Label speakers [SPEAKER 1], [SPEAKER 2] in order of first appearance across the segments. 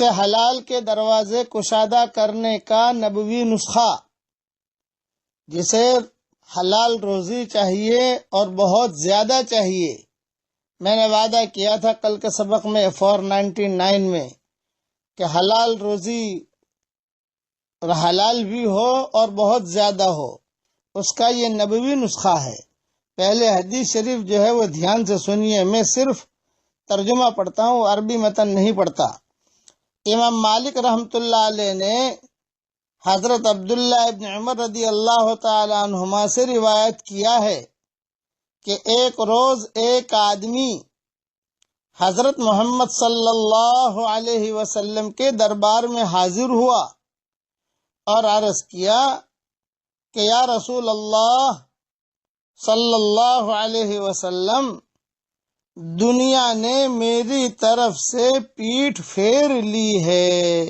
[SPEAKER 1] رزق حلال کے دروازے کشادہ کرنے کا نبوی نسخہ، جسے حلال روزی چاہیے اور بہت زیادہ چاہیے۔ میں نے وعدہ کیا تھا کل کے سبق میں 499 میں کہ حلال روزی حلال بھی ہو اور بہت زیادہ ہو، اس کا یہ نبوی نسخہ ہے۔ پہلے حدیث شریف جو ہے وہ دھیان سے سنیے، میں صرف ترجمہ پڑھتا ہوں، عربی متن نہیں پڑھتا۔ امام مالک رحمۃ اللہ علیہ نے حضرت عبداللہ ابن عمر رضی اللہ تعالی عنہما سے روایت کیا ہے کہ ایک روز ایک آدمی حضرت محمد صلی اللہ علیہ وسلم کے دربار میں حاضر ہوا اور عرض کیا کہ یا رسول اللہ صلی اللہ علیہ وسلم، دنیا نے میری طرف سے پیٹھ پھیر لی ہے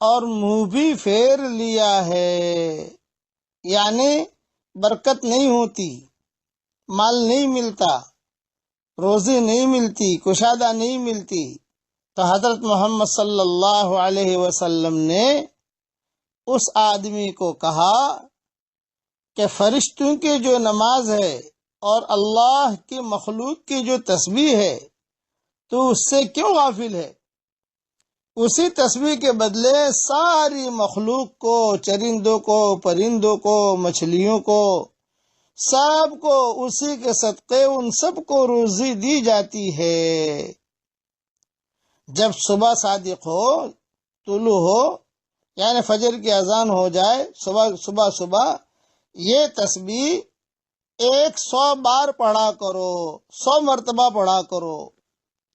[SPEAKER 1] اور منہ بھی پھیر لیا ہے، یعنی برکت نہیں ہوتی، مال نہیں ملتا، روزی نہیں ملتی، کشادہ نہیں ملتی۔ تو حضرت محمد صلی اللہ علیہ وسلم نے اس آدمی کو کہا کہ فرشتوں کی جو نماز ہے اور اللہ کی مخلوق کی جو تسبیح ہے تو اس سے کیوں غافل ہے؟ اسی تسبیح کے بدلے ساری مخلوق کو، چرندوں کو، پرندوں کو، مچھلیوں کو، سب کو اسی کے صدقے ان سب کو روزی دی جاتی ہے۔ جب صبح صادق ہو، طلوع ہو، یعنی فجر کی اذان ہو جائے، صبح یہ تسبیح 100 بار پڑھا کرو، 100 مرتبہ پڑھا کرو،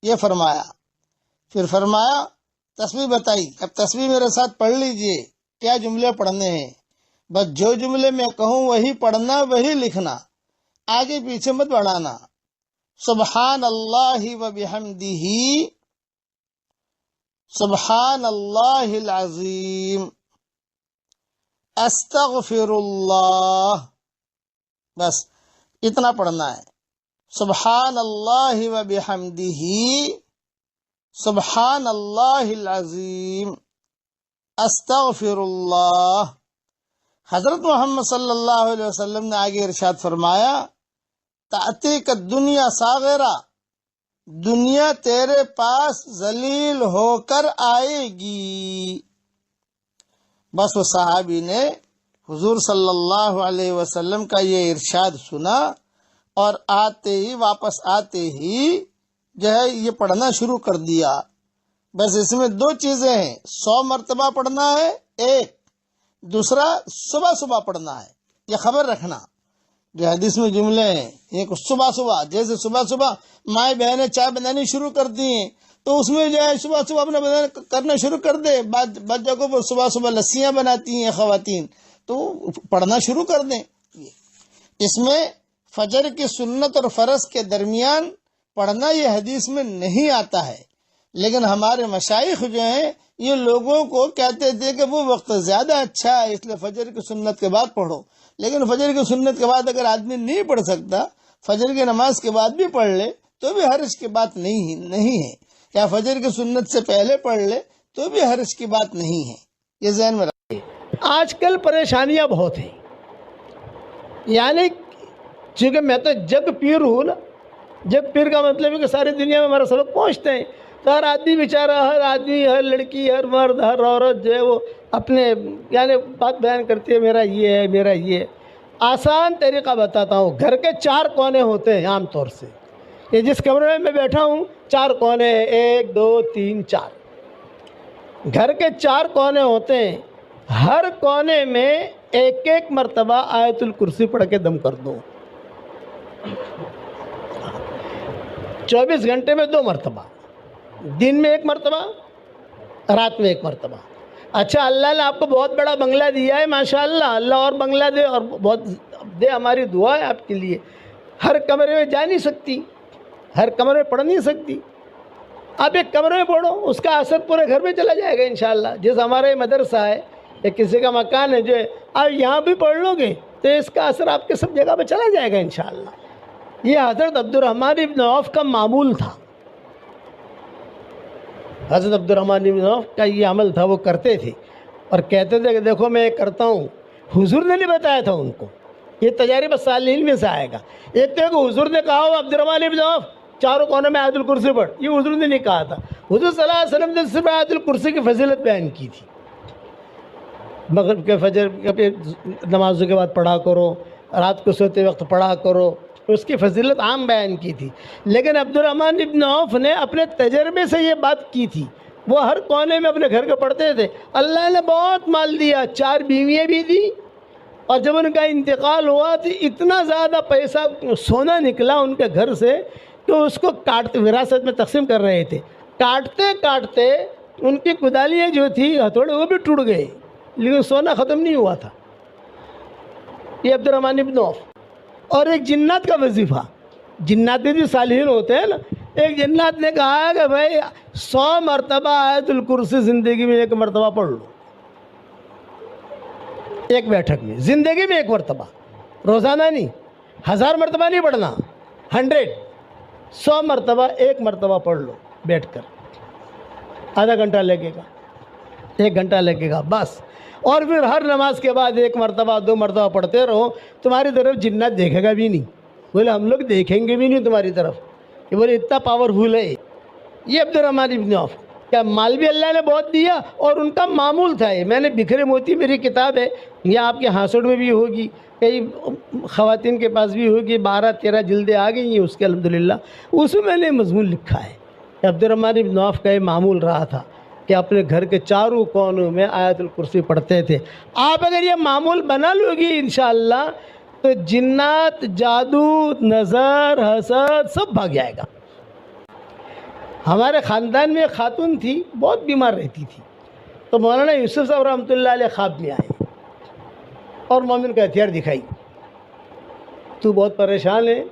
[SPEAKER 1] یہ فرمایا۔ پھر فرمایا تسبیح بتائی، اب تسبیح میرے ساتھ پڑھ لیجئے، کیا جملے پڑھنے ہیں، بس جو جملے میں کہوں وہی پڑھنا، وہی لکھنا، آگے پیچھے مت بڑھانا۔ سبحان اللہ و بحمدہ، سبحان اللہ العظیم، استغفر اللہ، بس اتنا پڑھنا ہے۔ سبحان اللہ و بحمدہ، سبحان اللہ العظیم، استغفر اللہ۔ حضرت محمد صلی اللہ علیہ وسلم نے آگے ارشاد فرمایا، تأتیک الدنیا صاغرہ، دنیا تیرے پاس ذلیل ہو کر آئے گی۔ بس وہ صحابی نے حضور صلی اللہ علیہ وسلم کا یہ ارشاد سنا اور واپس آتے ہی جو ہے یہ پڑھنا شروع کر دیا۔ بس اس میں 2 چیزیں ہیں، 100 مرتبہ پڑھنا ہے ایک، دوسرا صبح پڑھنا ہے۔ یہ خبر رکھنا، جو حدیث میں جملے ہیں، ایک صبح جیسے صبح مائیں بہنیں چائے بنانی شروع کر دی ہیں تو اس میں جو ہے صبح اپنا کرنا شروع کر دے۔ بعض جگہوں پر صبح لسیاں بناتی ہیں خواتین، تو پڑھنا شروع کر دیں۔ اس میں فجر کی سنت اور فرض کے درمیان پڑھنا یہ حدیث میں نہیں آتا ہے، لیکن ہمارے مشائخ جو ہیں یہ لوگوں کو کہتے تھے کہ وہ وقت زیادہ اچھا ہے، اس لیے فجر کی سنت کے بعد پڑھو۔ لیکن فجر کی سنت کے بعد اگر آدمی نہیں پڑھ سکتا، فجر کی نماز کے بعد بھی پڑھ لے تو بھی حرج کی بات نہیں ہے، یا فجر کی سنت سے پہلے پڑھ لے تو بھی حرج کی بات نہیں ہے، یہ ذہن میں رکھیں۔
[SPEAKER 2] آج کل پریشانیاں بہت ہیں، یعنی چونکہ میں تو جگ پیر ہوں نا، جگ پیر کا مطلب ہے کہ ساری دنیا میں ہمارا سبق پہنچتے ہیں، تو ہر آدمی بیچارہ، ہر آدمی، ہر لڑکی، ہر مرد، ہر عورت جو ہے وہ اپنے یعنی بات بیان کرتی ہے، میرا یہ ہے، میرا یہ ہے۔ آسان طریقہ بتاتا ہوں، گھر کے 4 کونے ہوتے ہیں عام طور سے، یہ جس کمرے میں میں بیٹھا ہوں 4 کونے ہیں، 1 2 3 4، گھر کے 4 کونے ہوتے ہیں، ہر کونے میں ایک مرتبہ آیت الکرسی پڑھ کے دم کر دو، 24 گھنٹے میں 2 مرتبہ، دن میں 1 مرتبہ، رات میں 1 مرتبہ۔ اچھا، اللہ نے آپ کو بہت بڑا بنگلہ دیا ہے، ماشاءاللہ، اللہ اور بنگلہ دے اور بہت دے، ہماری دعا ہے آپ کے لیے۔ ہر کمرے میں جا نہیں سکتی، ہر کمرے میں پڑھ نہیں سکتی، آپ ایک کمرے میں پڑھو، اس کا اثر پورے گھر میں چلا جائے گا انشاءاللہ۔ جیسے ہمارا یہ مدرسہ ہے یا کسی کا مکان ہے، جو ہے آپ یہاں بھی پڑھ لو گے تو اس کا اثر آپ کے سب جگہ پہ چلا جائے گا انشاءاللہ۔ یہ حضرت عبد الرحمن ابن عوف کا معمول تھا۔ حضرت عبد الرحمن بن عوف کا یہ عمل تھا، وہ کرتے تھے اور کہتے تھے کہ دیکھو میں یہ کرتا ہوں. حضور نے نہیں بتایا تھا ان کو، یہ تجارب صالحین میں سے آئے گا. ایک تو کہ حضور نے کہا ہو عبد الرحمن بن عوف چاروں کونوں میں آیت الکرسی پڑھ، یہ حضور نے نہیں کہا تھا. حضور صلی اللہ علیہ وسلم نے صرف آیت الکرسی کی فضیلت بیان کی تھی. مغرب کے فجر کے نمازوں کے بعد پڑھا کرو، رات کو سوتے وقت پڑھا کرو، اس کی فضیلت عام بیان کی تھی. لیکن عبد الرحمن بن عوف نے اپنے تجربے سے یہ بات کی تھی. وہ ہر کونے میں اپنے گھر کے پڑھتے تھے. اللہ نے بہت مال دیا، 4 بیویاں بھی دی، اور جب ان کا انتقال ہوا تو اتنا زیادہ پیسہ سونا نکلا ان کے گھر سے کہ اس کو کاٹتے وراثت میں تقسیم کر رہے تھے. کاٹتے کاٹتے ان کی کدالیاں جو تھی ہتھوڑے وہ بھی ٹوٹ گئے، لیکن سونا ختم نہیں ہوا تھا. یہ عبد الرحمن بن عوف. اور ایک جنات کا وظیفہ، جنات بھی صالحین ہوتے ہیں نا. ایک جنات نے کہا کہ بھائی 100 مرتبہ آیت الکرسی زندگی میں 1 مرتبہ پڑھ لو، ایک بیٹھک میں، زندگی میں 1 مرتبہ، روزانہ نہیں، 1000 مرتبہ نہیں پڑھنا، 100 مرتبہ 1 مرتبہ پڑھ لو بیٹھ کر. آدھا گھنٹہ لگے گا، 1 گھنٹہ لگے گا بس. اور پھر ہر نماز کے بعد 1 مرتبہ 2 مرتبہ پڑھتے رہو. تمہاری طرف جنات دیکھے گا بھی نہیں. بولے ہم لوگ دیکھیں گے بھی نہیں تمہاری طرف. یہ بولے اتنا پاورفل ہے. یہ عبد الرحمن بن عوف کیا مال بھی اللہ نے بہت دیا، اور ان کا معمول تھا. یہ میں نے بکھرے موتی میری کتاب ہے، یہ آپ کے ہاسوڑ میں بھی ہوگی، کئی خواتین کے پاس بھی ہوگی، 12-13 جلدیں آ گئی ہیں اس کے الحمدللہ. اس میں میں نے مضمون لکھا ہے کہ عبد الرحمن بن عوف کا یہ معمول رہا تھا کہ اپنے گھر کے چاروں کونوں میں آیت الکرسی پڑھتے تھے. آپ اگر یہ معمول بنا لو گی انشاءاللہ تو جنات، جادو، نظر، حسد سب بھاگ جائے گا. ہمارے خاندان میں ایک خاتون تھی، بہت بیمار رہتی تھی. تو مولانا یوسف صاحب رحمۃ اللہ علیہ خواب میں آئے اور مومن کا ہتھیار دکھائی. تو بہت پریشان ہے،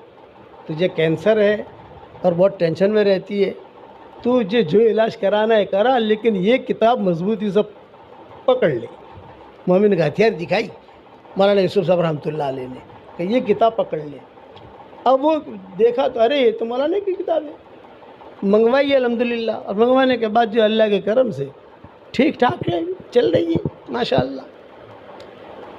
[SPEAKER 2] تجھے کینسر ہے اور بہت ٹینشن میں رہتی ہے، تجھے جو علاج کرانا ہے کرا، لیکن یہ کتاب مضبوطی سے پکڑ لے. مومن کا ہتھیار دکھائی مولانا یوسف صاحب رحمۃ اللہ علیہ نے کہ یہ کتاب پکڑ لے. اب وہ دیکھا تو ارے یہ تو مولانا کی کتاب ہے. منگوائی الحمدللہ، اور منگوانے کے بعد جو اللہ کے کرم سے ٹھیک ٹھاک ہے، چل رہی ہے ماشاءاللہ.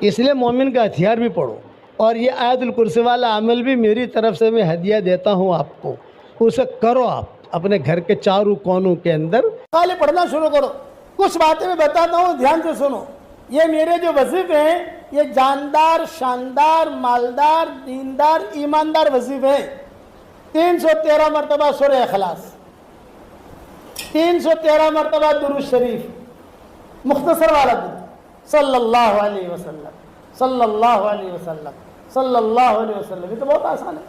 [SPEAKER 2] اس لیے مومن کا ہتھیار بھی پڑھو، اور یہ آیت الکرسی والا عمل بھی میری طرف سے میں ہدیہ دیتا ہوں آپ کو. اسے کرو آپ اپنے گھر کے چاروں کونوں کے اندر. پہلے پڑھنا شروع کرو. کچھ باتیں میں بتاتا ہوں، دھیان سے سنو. یہ میرے جو وظیفے ہیں یہ جاندار، شاندار، مالدار، دیندار، ایماندار وظیفے ہیں. 313 مرتبہ سورہ اخلاص، 313 مرتبہ درود شریف، مختصر والا درود، صلی اللہ علیہ وسلم، صلی اللہ علیہ وسلم، صلی اللہ علیہ وسلم. یہ تو بہت آسان ہے.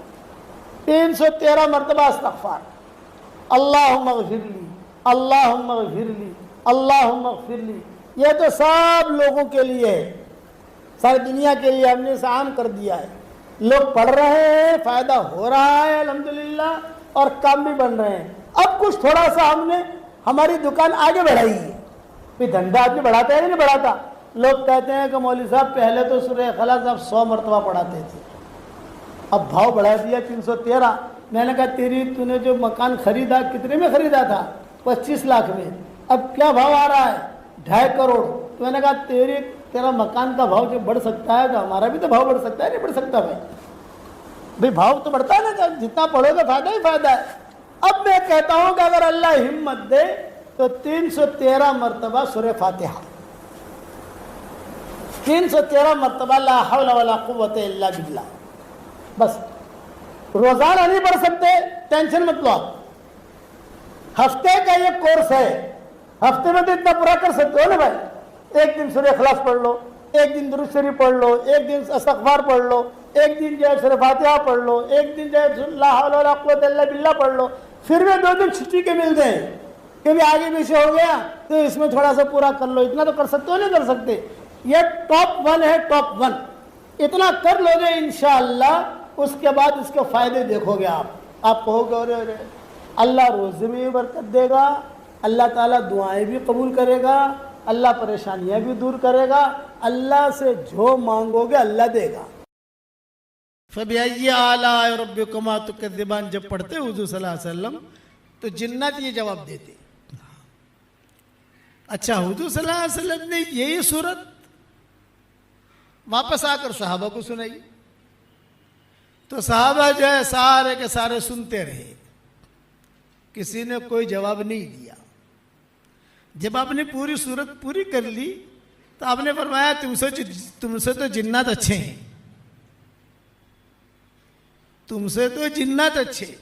[SPEAKER 2] 313 مرتبہ استغفار، اللہم اغفر لی، اللہم اغفر لی، اللہم اغفر لی. یہ تو سب لوگوں کے لیے ہے، ساری دنیا کے لیے ہم نے اسے عام کر دیا ہے. لوگ پڑھ رہے ہیں، فائدہ ہو رہا ہے الحمدللہ، اور کام بھی بن رہے ہیں. اب کچھ تھوڑا سا ہم نے ہماری دکان آگے بڑھائی ہے. پھر دھندا آدمی بڑھاتا ہے یا نہیں بڑھاتا؟ لوگ کہتے ہیں کہ مولوی صاحب پہلے تو سورہ اخلاص آپ 100 مرتبہ پڑھاتے تھے، اب بھاؤ بڑھا دیا 313. میں نے کہا تو نے جو مکان خریدا کتنے میں خریدا تھا؟ 25 لاکھ میں. اب کیا بھاؤ آ رہا ہے؟ 2.5 کروڑ. تو میں نے کہا تیرا مکان کا بھاؤ جو بڑھ سکتا ہے تو ہمارا بھی تو بھاؤ بڑھ سکتا ہے. نہیں بڑھ سکتا بھائی بھاؤ تو بڑھتا ہے نا، جتنا پڑھو گا فائدہ ہی فائدہ ہے. اب میں کہتا ہوں کہ اگر اللہ ہمت دے تو 313 مرتبہ سورہ فاتحہ، 313 مرتبہ لا حول ولا قوت الا باللہ. بس روزانہ نہیں پڑھ سکتے، ٹینشن مت لو آپ. ہفتے کا یہ کورس ہے، ہفتے میں تو اتنا پورا کر سکتے ہو نا بھائی. ایک دن سورہ اخلاص پڑھ لو، ایک دن درود شریف پڑھ لو، ایک دن استغفار پڑھ لو، ایک دن جو ہے سورہ فاتحہ پڑھ لو، ایک دن جو ہے لا حول ولا قوت الا باللہ پڑھ لو. پھر بھی 2 دن چھٹی کے ملتے ہیں کہ بھی آگے پیچھے ہو گیا تو اس میں تھوڑا سا پورا کر لو. اتنا تو کر سکتے ہو، نہیں کر سکتے؟ یہ ٹاپ 1 ہے، ٹاپ 1. اتنا کر لو گے انشاءاللہ، اس کے بعد اس کے فائدے دیکھو گے. آپ کہو گے ارے اللہ روزے میں بھی برکت دے گا، اللہ تعالیٰ دعائیں بھی قبول کرے گا، اللہ پریشانیاں بھی دور کرے گا، اللہ سے جو مانگو گے اللہ دے گا. فَبِأَيِّ آلَاءِ رَبِّكُمَا تُكَذِّبَانِ جب پڑھتے حضور صلی اللہ علیہ وسلم تو جنات یہ جواب دیتے اچھا حضور صلی اللہ علیہ وسلم نے یہی صورت واپس آ کر صحابہ کو سنائی، تو صحابہ جو ہے سارے کے سارے سنتے رہے، کسی نے کوئی جواب نہیں دیا۔ جب آپ نے پوری صورت پوری کر لی تو آپ نے فرمایا تم سے تو جنات اچھے ہیں، تم سے تو جنات اچھے۔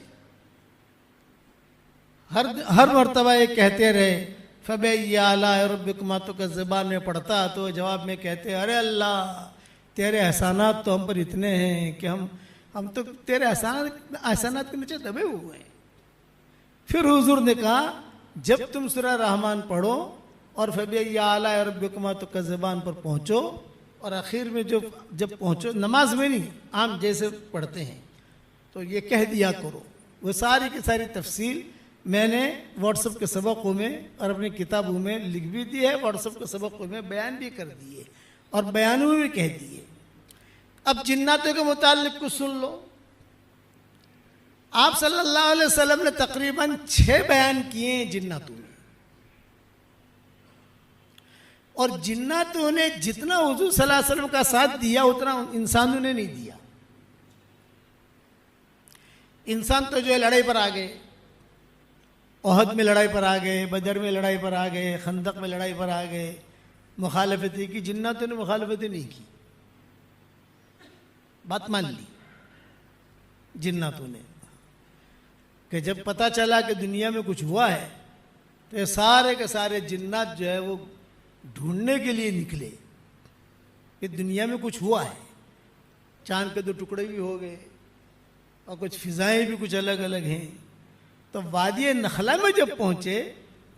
[SPEAKER 2] ہر مرتبہ یہ کہتے رہے فَبِأَيِّ آلَاءِ رَبِّكُمَا تُكَذِّبَانِ میں پڑھتا تو جواب میں کہتے ارے اللہ تیرے احسانات تو ہم پر اتنے ہیں کہ ہم تو تیرے احسانات کے نیچے دبے ہوئے ہیں۔ پھر حضور نے کہا جب تم سورہ رحمان پڑھو اور فَبِأَيِّ آلَاءِ رَبِّكُمَا تُكَذِّبَانِ پر پہنچو، اور آخر میں جب پہنچو، نماز میں نہیں عام جیسے پڑھتے ہیں، تو یہ کہہ دیا کرو۔ وہ ساری کی ساری تفصیل میں نے واٹس ایپ کے سبقوں میں اور اپنی کتابوں میں لکھ بھی دی ہے، واٹس ایپ کے سبقوں میں بیان بھی کر دیے اور بیانوں میں بھی کہہ دیے۔ اب جناتوں کے متعلق کچھ سن لو۔ آپ صلی اللہ علیہ وسلم نے تقریباً 6 بیان کیے ہیں جناتوں میں، اور جناتوں نے جتنا حضور صلی اللہ علیہ وسلم کا ساتھ دیا اتنا انسانوں نے نہیں دیا۔ انسان تو جو ہے لڑائی پر آ گئے، احد میں لڑائی پر آ گئے، بدر میں لڑائی پر آ گئے، خندق میں لڑائی پر آ گئے، مخالفتیں کی۔ جناتوں نے مخالفتیں نہیں کی، بات مان لی جناتوں نے، کہ جب پتہ چلا کہ دنیا میں کچھ ہوا ہے تو یہ سارے کے سارے جنات جو ہے وہ ڈھونڈنے کے لیے نکلے کہ دنیا میں کچھ ہوا ہے۔ چاند کے 2 ٹکڑے بھی ہو گئے اور کچھ فضائیں بھی کچھ الگ الگ ہیں۔ تو وادی نخلہ میں جب پہنچے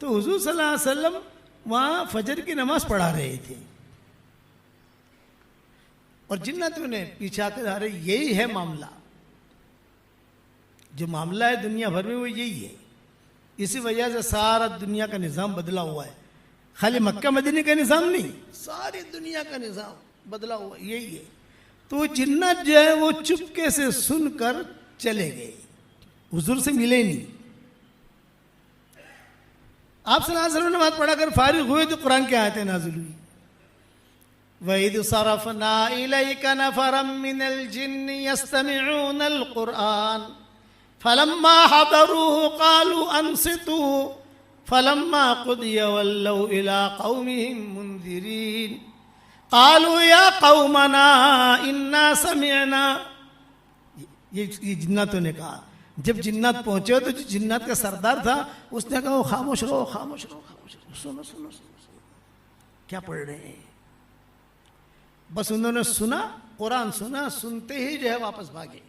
[SPEAKER 2] تو حضور صلی اللہ علیہ وسلم وہاں فجر کی نماز پڑھا رہے تھے، اور جناتوں نے پیچھے کر آ رہے یہی ہے معاملہ، جو معاملہ ہے دنیا بھر میں وہ یہی ہے۔ اسی وجہ سے سارا دنیا کا نظام بدلا ہوا ہے، خالی مکہ مدینہ کا نظام نہیں، ساری دنیا کا نظام بدلا ہوا یہی ہے۔ تو جنات جو ہے وہ چپکے سے سن کر چلے گئے، حضور سے ملے نہیں۔ آپ صلی اللہ علیہ وسلم نماز پڑھا کر فارغ ہوئے تو قرآن کی آیتیں نازل ہوئی۔ وَإِذْ صَرَفْنَا إِلَيْكَ نَفَرًا مِّنَ الْجِنِّ يَسْتَمِعُونَ الْقُرْآنَ فَلَمَّا حَضَرُوهُ قَالُوا أَنصِتُوا فَلَمَّا قُضِيَ وَلَّوْا إِلَىٰ قَوْمِهِمْ مُنذِرِينَ قَالُوا يَا قَوْمَنَا إِنَّا سَمِعْنَا۔ یہ جناتوں نے کہا۔ جب جنات پہنچے تو جو جنات کا سردار تھا اس نے کہا خاموش رہو خاموش رہو خاموش رہو، سنو سنو سنو، کیا پڑھ رہے ہیں؟ بس انہوں نے سنا، قرآن سنا، سنتے ہی جو ہے واپس بھاگے،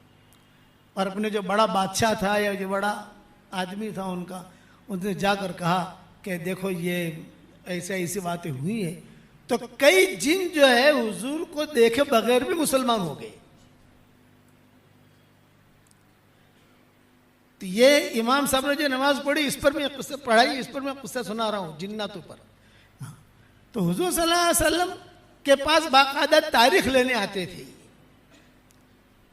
[SPEAKER 2] اور اپنے جو بڑا بادشاہ تھا یا جو بڑا آدمی تھا ان کا، ان نے جا کر کہا کہ دیکھو یہ ایسی باتیں ہوئی ہیں۔ تو کئی جن جو ہے حضور کو دیکھے بغیر بھی مسلمان ہو گئے۔ تو یہ امام صاحب نے جو نماز پڑھی اس پر میں قصہ پڑھائی، اس پر میں قصہ سنا رہا ہوں جناتوں پر۔ تو حضور صلی اللہ علیہ وسلم کے پاس باقاعدہ تاریخ لینے آتے تھے،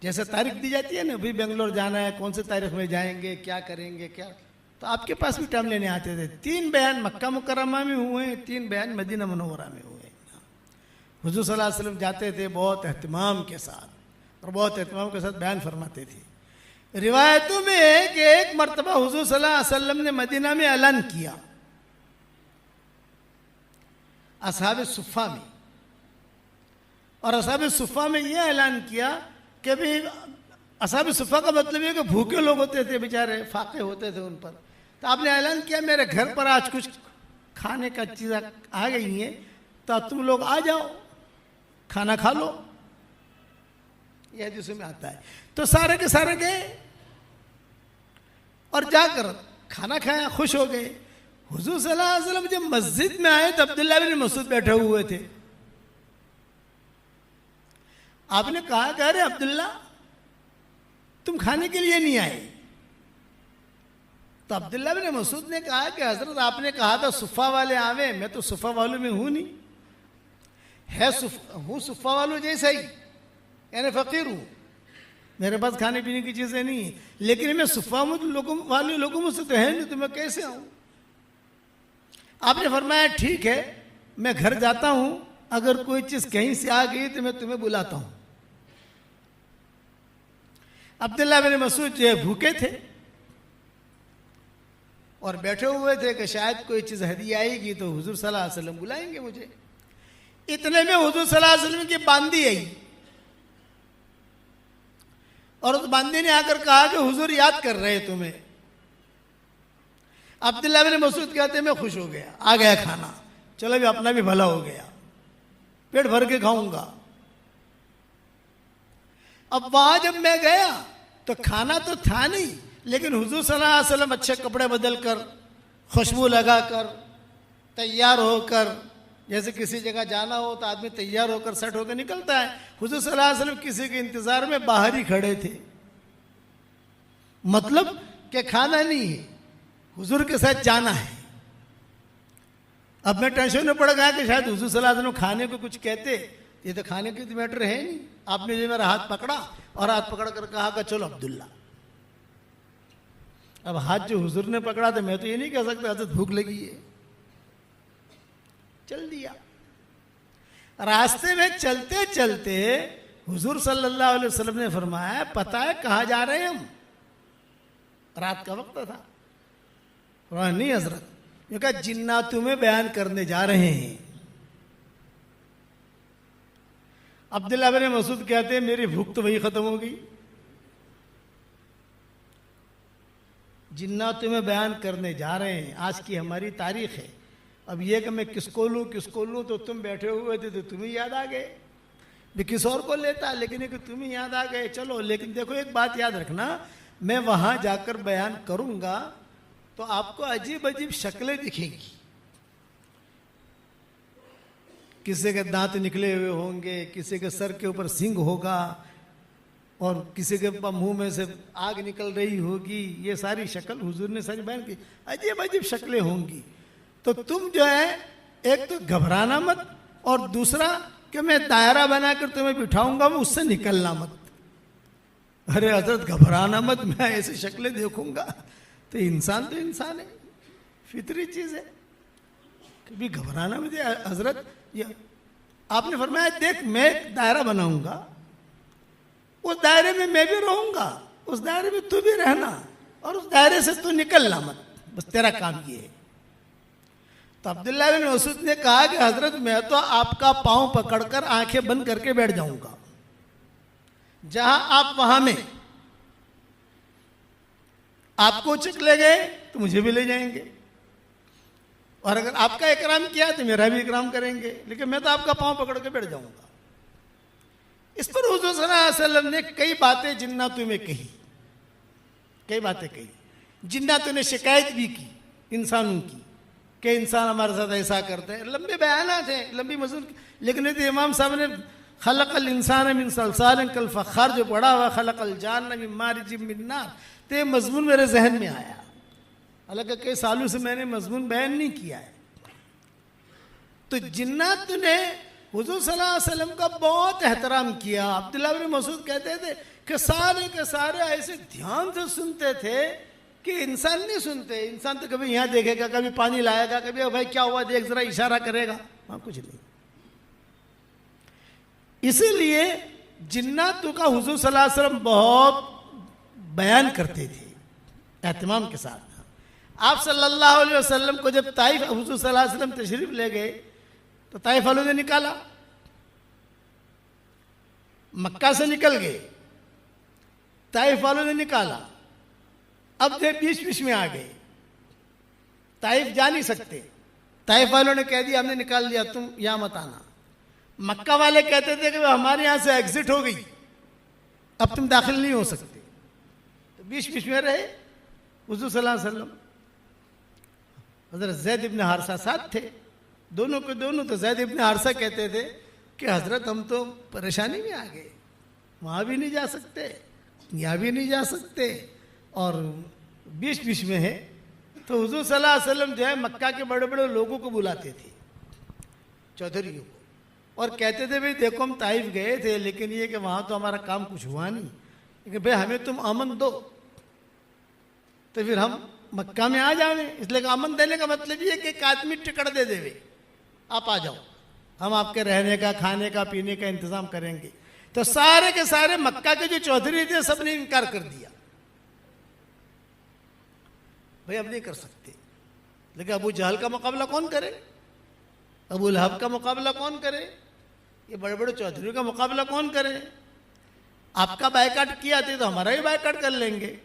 [SPEAKER 2] جیسے تاریخ دی جاتی ہے نا، بھی بنگلور جانا ہے، کون سے تاریخ میں جائیں گے، کیا کریں گے، کیا، تو آپ کے پاس بھی ٹائم لینے آتے تھے۔ 3 بیان مکہ مکرمہ میں ہوئے ہیں، 3 بیان مدینہ منورہ میں ہوئے۔ حضور صلی اللہ علیہ وسلم جاتے تھے بہت اہتمام کے ساتھ، اور بہت اہتمام کے ساتھ بیان فرماتے تھے۔ روایتوں میں ہے کہ ایک مرتبہ حضور صلی اللہ علیہ وسلم نے مدینہ میں اعلان کیا اصحاب صفہ میں، اور اصحاب صفہ میں یہ اعلان کیا کہ بھی اصحاب صفہ کا مطلب یہ کہ بھوکے لوگ ہوتے تھے بیچارے، فاقے ہوتے تھے ان پر۔ تو آپ نے اعلان کیا میرے گھر پر آج کچھ کھانے کا چیزیں آ گئی ہیں، تو تم لوگ آ جاؤ، کھانا کھا لو۔ یہ حدیث میں آتا ہے۔ تو سارے کے سارے گئے اور جا کر کھانا کھایا، خوش ہو گئے۔ حضور صلی اللہ علیہ وسلم جب مسجد میں آئے تو عبداللہ بن مسعود بیٹھے ہوئے تھے۔ آپ نے کہا کہ ارے عبداللہ تم کھانے کے لیے نہیں آئے؟ تو عبداللہ بن مسعود نے کہا کہ حضرت آپ نے کہا تھا صفہ والے آوے، میں تو صفہ والوں میں ہوں نہیں، ہوں صفہ والوں جیسا ہی، یعنی فقیر ہوں، میرے پاس کھانے پینے کی چیزیں نہیں ہیں، لیکن میں صفہ والے لوگوں میں سے تو ہے نہیں، تو میں کیسے آؤں؟ آپ نے فرمایا ٹھیک ہے میں گھر جاتا ہوں, اگر کوئی چیز کہیں سے آ گئی تو میں تمہیں بلاتا ہوں. عبداللہ بن مسعود جو ہے بھوکے تھے اور بیٹھے ہوئے تھے کہ شاید کوئی چیز ہدیہ آئے گی تو حضور صلی اللہ علیہ وسلم بلائیں گے مجھے. اتنے میں حضور صلی اللہ علیہ وسلم کی باندی آئی اور اس باندی نے آ کر کہا کہ حضور یاد کر رہے تمہیں. عبداللہ بن مسعود کہتے ہیں میں خوش ہو گیا, آ گیا کھانا, چلو بھی اپنا بھی بھلا ہو گیا, پیٹ بھر کے کھاؤں گا. اب وہاں جب میں گیا تو کھانا تو تھا نہیں, لیکن حضور صلی اللہ علیہ وسلم اچھے کپڑے بدل کر, خوشبو لگا کر, تیار ہو کر, جیسے کسی جگہ جانا ہو تو آدمی تیار ہو کر سیٹ ہو کر نکلتا ہے, حضور صلی اللہ علیہ وسلم کسی کے انتظار میں باہر ہی کھڑے تھے. مطلب کہ کھانا نہیں ہے, حضور کے ساتھ جانا ہے. اب میں ٹینشن میں پڑ گیا کہ شاید حضور صلی اللہ علیہ وسلم کھانے کو کچھ کہتے, یہ تو کھانے کی تو میٹر ہے نہیں. آپ نے جو میرا ہاتھ پکڑا اور ہاتھ پکڑ کر کہا کہ چلو عبداللہ. اب ہاتھ جو حضور نے پکڑا تو میں تو یہ نہیں کہہ سکتا حضرت بھوک لگی ہے, چل دیا. راستے میں چلتے چلتے حضور صلی اللہ علیہ وسلم نے فرمایا پتہ ہے کہاں جا رہے ہیں ہم؟ رات کا وقت تھا. نہیں حضرت, یہ کہا جنات تمہیں بیان کرنے جا رہے ہیں. عبداللہ بن مسعود کہتے ہیں میری بھوک تو وہی ختم ہو گئی. جنات تمہیں بیان کرنے جا رہے ہیں, آج کی ہماری تاریخ ہے. اب یہ کہ میں کس کو لوں تو تم بیٹھے ہوئے تھے تو تمہیں یاد آ گئے, میں کس اور کو لیتا, لیکن یہ کہ تمہیں یاد آ گئے. چلو لیکن دیکھو ایک بات یاد رکھنا, میں وہاں جا کر بیان کروں گا تو آپ کو عجیب عجیب شکلیں دکھیں گی. کسی کے دانت نکلے ہوئے ہوں گے, کسی کے سر کے اوپر سینگ ہوگا, اور کسی کے منہ میں سے آگ نکل رہی ہوگی. یہ ساری شکل حضور نے ساری بیان کی, عجیب عجیب شکلیں ہوں گی. تو تم جو ہے ایک تو گھبرانا مت, اور دوسرا کہ میں دائرہ بنا کر تمہیں بٹھاؤں گا, اس سے نکلنا مت. ارے حضرت گھبرانا مت, میں ایسی شکلیں دیکھوں گا تو انسان ہے, فطری چیز ہے, کبھی گھبرانا مت. حضرت آپ نے فرمایا دیکھ میں ایک دائرہ بناؤں گا, اس دائرے میں میں بھی رہوں گا, اس دائرے میں تو بھی رہنا, اور اس دائرے سے تو نکلنا مت, بس تیرا کام یہ ہے. تو عبداللہ بن مسعود نے کہا کہ حضرت میں تو آپ کا پاؤں پکڑ کر آنکھیں بند کر کے بیٹھ جاؤں گا, جہاں آپ وہاں میں. آپ کو چک لے گئے تو مجھے بھی لے جائیں گے, اور اگر آپ کا اکرام کیا تو میرا بھی اکرام کریں گے, لیکن میں تو آپ کا پاؤں پکڑ کے بیٹھ جاؤں گا. اس پر حضور صلی اللہ علیہ وسلم نے کئی باتیں جناتوں میں کہی, کئی باتیں کہی. جناتوں نے شکایت بھی کی انسانوں کی کہ انسان ہمارے ساتھ ایسا کرتے ہیں. لمبے بیانات ہیں, لمبی مضمون, لیکن امام صاحب نے خلق الانسان من صلصال کالفخار جو پڑھا ہوا, خلق الجان من مارج من نار, تو یہ مضمون میرے ذہن میں آیا. حالانکہ کئی سالوں سے میں نے مضمون بیان نہیں کیا ہے. تو جنات نے حضور صلی اللہ علیہ وسلم کا بہت احترام کیا. عبداللہ بن مسعود کہتے تھے کہ سارے کے سارے ایسے دھیان سے سنتے تھے کہ انسان نہیں سنتے. انسان تو کبھی یہاں دیکھے گا, کبھی پانی لائے گا, کبھی بھائی کیا ہوا دیکھ ذرا, اشارہ کرے گا, وہاں کچھ نہیں. اسی لیے جنات کا حضور صلی اللہ علیہ وسلم بہت بیان کرتے تھے اہتمام کے ساتھ. آپ صلی اللہ علیہ وسلم کو جب طائف حضور صلی اللہ علیہ وسلم تشریف لے گئے تو طائف والوں نے نکالا, مکہ سے نکل گئے, طائف والوں نے نکالا. اب جو بیچ میں آ گئے, طائف جا نہیں سکتے. طائف والوں نے کہہ دیا ہم نے نکال دیا, تم یہاں مت آنا. مکہ والے کہتے تھے کہ ہمارے یہاں سے ایگزٹ ہو گئی, اب تم داخل نہیں ہو سکتے. تو بیچ میں رہے حضور صلی اللہ علیہ وسلم. حضرت زید ابن حارثہ ساتھ تھے, دونوں کے دونوں. تو زید ابن حارثہ کہتے تھے کہ حضرت ہم تو پریشانی میں آ گئے, وہاں بھی نہیں جا سکتے, یہاں بھی نہیں جا سکتے, اور بیچ میں ہے. تو حضور صلی اللہ علیہ وسلم جو ہے مکہ کے بڑے بڑے لوگوں کو بلاتے تھے, چودھریوں کو, اور کہتے تھے بھئی دیکھو ہم طائف گئے تھے, لیکن یہ کہ وہاں تو ہمارا کام کچھ ہوا نہیں, لیکن بھئی ہمیں تم امن دو. تو پھر ہم مکہ میں آ جاویں. اس لیے کہ امن دینے کا مطلب یہ ہے کہ ایک آدمی ٹکٹ دے دے آپ آ جاؤ, ہم آپ کے رہنے کا کھانے کا پینے کا انتظام کریں گے. تو سارے کے سارے مکہ کے جو چودھری تھے سب نے انکار کر دیا, بھئی اب نہیں کر سکتے. لیکن ابو جہل کا مقابلہ کون کرے, ابو لہب کا مقابلہ کون کرے, یہ بڑے بڑے چودھریوں کا مقابلہ کون کرے. آپ کا بائیکاٹ کیا تھے تو ہمارا ہی بائیکاٹ کر لیں گے,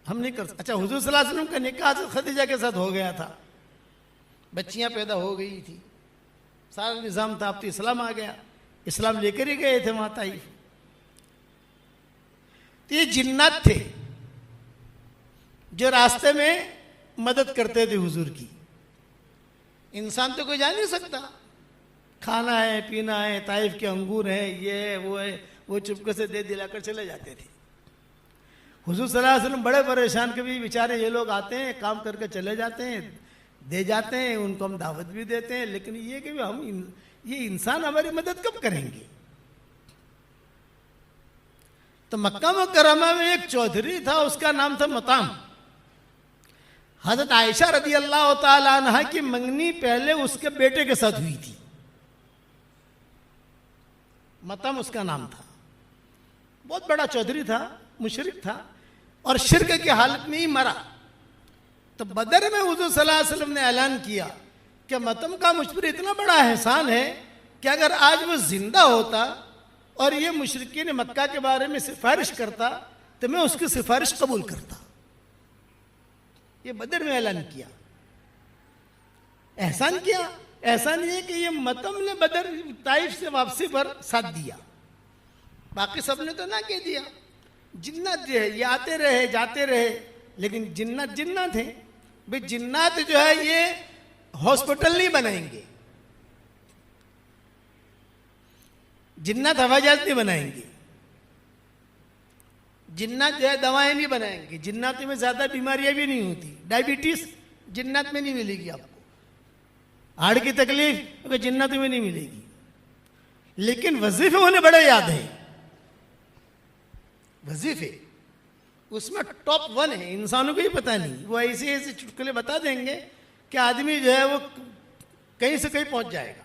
[SPEAKER 2] ہم نہیں کر سکتے. اچھا, حضور صلی اللہ علیہ وسلم کا نکاح حضرت خدیجہ کے ساتھ ہو گیا تھا, بچیاں پیدا ہو گئی تھی, سارا نظام تھا. اب تو اسلام آ گیا, اسلام لے کر ہی گئے تھے وہاں طائف. تو یہ جنات تھے جو راستے میں مدد کرتے تھے حضور کی. انسان تو کوئی جا نہیں سکتا, کھانا ہے پینا ہے, طائف کے انگور ہیں, یہ ہے وہ ہے, وہ چپکے سے دے دلا کر چلے جاتے تھے. حضور صلی اللہ علیہ وسلم بڑے پریشان کے بھی بیچارے یہ لوگ آتے ہیں کام کر کے چلے جاتے ہیں, دے جاتے ہیں, ان کو ہم دعوت بھی دیتے ہیں, لیکن یہ کہ ہم یہ انسان ہماری مدد کب کریں گے. تو مکہ مکرمہ میں ایک چودھری تھا, اس کا نام تھا مطعم. حضرت عائشہ رضی اللہ تعالی عنہ کی منگنی پہلے اس کے بیٹے کے ساتھ ہوئی تھی. مطعم اس کا نام تھا, بہت بڑا چودھری تھا, مشرک تھا, اور شرک کی حالت میں ہی مرا. تو بدر میں حضور صلی اللہ علیہ وسلم نے اعلان کیا کہ مطعم کا مجھ پر اتنا بڑا احسان ہے کہ اگر آج وہ زندہ ہوتا اور یہ مشرکین مکہ کے بارے میں سفارش کرتا تو میں اس کی سفارش قبول کرتا. یہ بدر میں اعلان کیا, احسان کیا. احسان یہ کہ یہ مطعم نے بدر طائف سے واپسی پر ساتھ دیا, باقی سب نے تو نہ کہہ دیا. جنات جو ہے یہ آتے رہے جاتے رہے, لیکن جنات ہیں. بھئی جنات جو ہے یہ ہاسپٹل نہیں بنائیں گے, جنات ہوائی جہاز نہیں بنائیں گے, جنات جو ہے دوائیں نہیں بنائیں گے. جنات میں زیادہ بیماریاں بھی نہیں ہوتی, ڈائبٹیز جنات میں نہیں ملے گی آپ کو, ہارٹ کی تکلیف جنات میں نہیں ملے گی. لیکن وظیفے انہیں بڑے یاد ہیں, وظیفے اس میں ٹاپ 1 ہے, انسانوں کو ہی پتہ نہیں. وہ ایسے ایسے چٹکلے بتا دیں گے کہ آدمی جو ہے وہ کہیں سے کہیں پہنچ جائے گا.